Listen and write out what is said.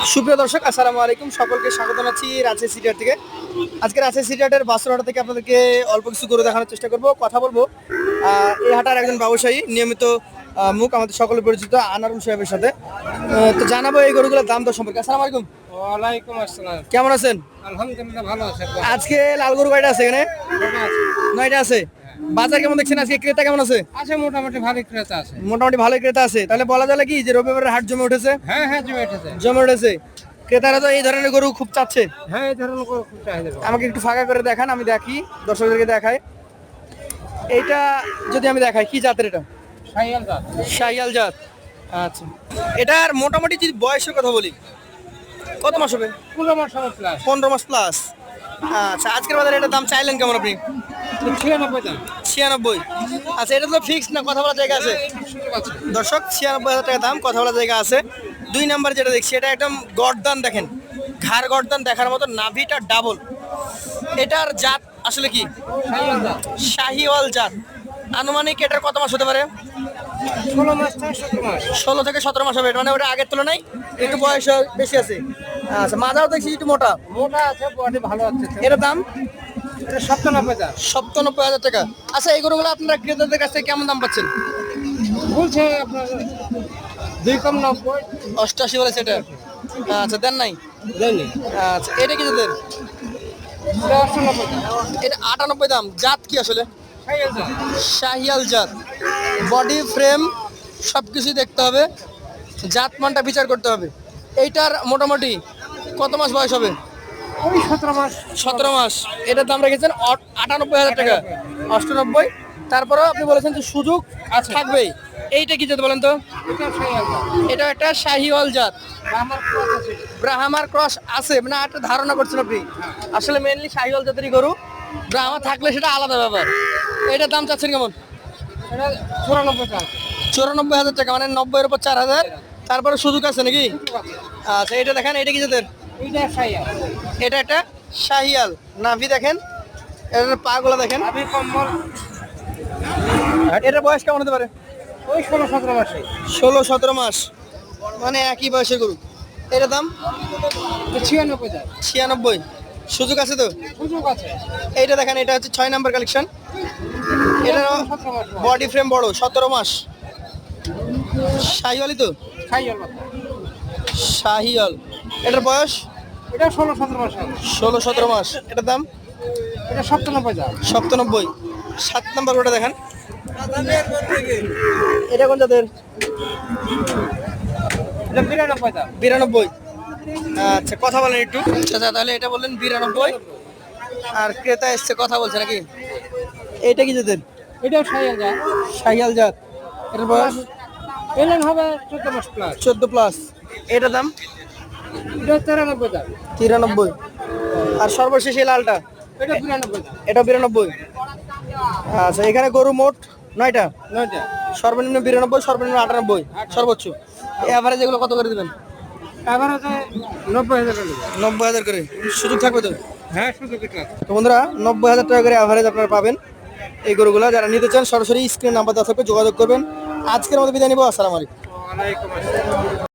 সুপ্রিয় দর্শক, আসসালামু আলাইকুম। সকলকে স্বাগত জানাচ্ছি রাজশাহী সিটিহাট থেকে। আজকে রাজশাহী সিটিহাটের বাসুরহাট থেকে আপনাদেরকে অল্প কিছু গরু দেখানোর চেষ্টা করব, কথা বলবো এই হাটার একজন ব্যবসায়ী, নিয়মিত মুখ আমাদের সকলে পরিচিত আনারুল সাহেবের সাথে। তো জানাবো এই গরুগুলোর দাম দর সম্পর্কে। আসসালামু আলাইকুম। ওয়ালাইকুম আসসালাম। কেমন আছেন? আলহামদুলিল্লাহ ভালো আছে। আজকে লাল গরু কয়টা আছে এখানে? 9টা আছে। বাজার কেমন দেখছেন আজকে? ক্রেতা কেমন আছে? আছে মোটামুটি ভালোই ক্রেতা আছে। মোটামুটি ভালোই ক্রেতা আছে। তাহলে বলা যায় কি যে রবিবারের হাট জমে উঠেছে? হ্যাঁ হ্যাঁ জমে উঠেছে। জমে উঠেছে। ক্রেতারা তো এই ধরনের গরু খুব চাচ্ছে। হ্যাঁ এই ধরনের গরু খুব চাহিদা। আমাকে একটু ফাঁকা করে দেখান, আমি দেখি, দর্শকদেরকে দেখাই। এইটা যদি আমি দেখাই, কি জাতের এটা? শাহিয়াল জাত। শাহিয়াল জাত। আচ্ছা, এটার মোটামুটি যদি বয়সের কথা বলি, কত মাস হবে? 15 মাস হবে প্লাস। 15 মাস প্লাস। আচ্ছা, আজকের বাজারে এটার দাম চাইলেন কেমন আপনি? 96 দাম। 96। আচ্ছা, এটা তো ফিক্সড না, কথা বলার জায়গা আছে? দর্শক, 96,000 টাকা দাম, কথা বলার জায়গা আছে। 2 নাম্বার যেটা দেখছি, এটা একদম গর্দান দেখেন, ঘাড় গর্দান দেখার মতো, নাভিটা ডাবল। এটার জাত আসলে কি? শাহিয়াল জাত। শাহিওয়াল জাত। আনুমানিক এটার কত মাস হতে পারে? 16 মাস থেকে 17 মাস। 16 থেকে 17 মাস হবে। মানে ওটা আগের তুলনায় একটু বয়স বেশি আছে। আচ্ছা, মাজাও দেখছি একটু মোটা। মোটা আছে, বডি ভালো আছে। এর দাম? এটা 97 দাম। 97,000 টাকা। আচ্ছা, এই গরুগুলো আপনারা ক্রেতাদের কাছ থেকে কেমন দাম পাচ্ছেন? বলছে আপনার 2 কম 90। 88 বলেছে এটা। আচ্ছা, দেন নাই? দেয়নি। আচ্ছা, এটা কি জাতের? এটা 98 দাম। এটা 98 দাম। জাত কি আসলে? শাহিয়াল জাত। শাহিয়াল জাত। বডি ফ্রেম সব কিছুই দেখতে হবে, জাত মানটা বিচার করতে হবে। এইটার মোটামুটি কত মাস বয়স হবে? ওই 17 মাস। 17 মাস। এটার দাম রেখেছেন 98,000 টাকা। 98। তারপরেও আপনি বলেছেন যে সুযোগ থাকবেই। এইটা কি জাত বলেন তো? এটা শাহিয়াল জাত। এটা একটা শাহিওয়াল জাত। আমার ক্রস আছে। ব্রাহ্মার ক্রস আছে, মানে একটা ধারণা করছেন আপনি। আসলে মেইনলি শাহিওয়াল জাতেরই গরু, ব্রাহ্মা থাকলে সেটা আলাদা ব্যাপার। এটার দাম চাচ্ছেন কেমন? এটা 94 টাকা। 94,000 টাকা, মানে 90-এর উপর 4,000। তারপরে সুযোগ আছে নাকি? আচ্ছা, এটা দেখেন, এটা কি জাতের? এটা শাহিয়াল। এটা একটা শাহিয়াল। নাভি দেখেন, এটার পা গুলা দেখেন। আমি কম্বল। এটার বয়স কেমন হতে পারে? ওই 16-17 মাসে। 16-17 মাস, মানে একই বয়সের গরু। এটার দাম? 96 দাম। 96। সুযোগ আছে তো? সুযোগ আছে। এইটা দেখেন, এটা হচ্ছে 6 নাম্বার কালেকশন। এটা 17 মাস। বডি ফ্রেম বড়, 17 মাস। শাহিওয়ালই তো? শাহিয়াল মাত্র। শাহিওয়াল। এটার বয়স? এটা 16-17 মাস হবে। 16-17 মাস। এটার দাম? এটা 97 দাম। 97। 7 নাম্বার গরুটা দেখেন। এটা কোন জাতের? এটা 92 দাম। 92। আচ্ছা, কথা বলেন একটু। আচ্ছা, তাহলে এটা বললেন 92, আর ক্রেতা এসছে, কথা বলছে নাকি? এইটা কি জাতের? এটাও শাহিয়াল দাম। শাহিয়াল জাত। এটার বয়স? এলেন হবে 14 মাস প্লাস। 14 প্লাস। এটার দাম? এটা 93 দাম। 93। আর সর্বশেষ এই লালটা? এটা 92 দাম। এটা 92। আচ্ছা, এখানে গরু মোট 9টা। 9টা। সর্বনিম্ন 92, সর্বনিম্ন 98, সর্বোচ্চ। এভারেজ এগুলো কত করে দেবেন? এভারেজে 90,000 টাকা। 90,000 করে। সুযোগ থাকবে তো? হ্যাঁ সুযোগ আছে। তো বন্ধুরা, 90,000 টাকা করে এভারেজ আপনারা পাবেন এই গরুগুলো। যারা নিতে চান সরাসরি স্ক্রিন নাম্বার দেওয়া থাকবে, যোগাযোগ করবেন। আজকের মতো বিদায় নিব। আসসালামু আলাইকুম। ওয়ালাইকুম আসসালাম।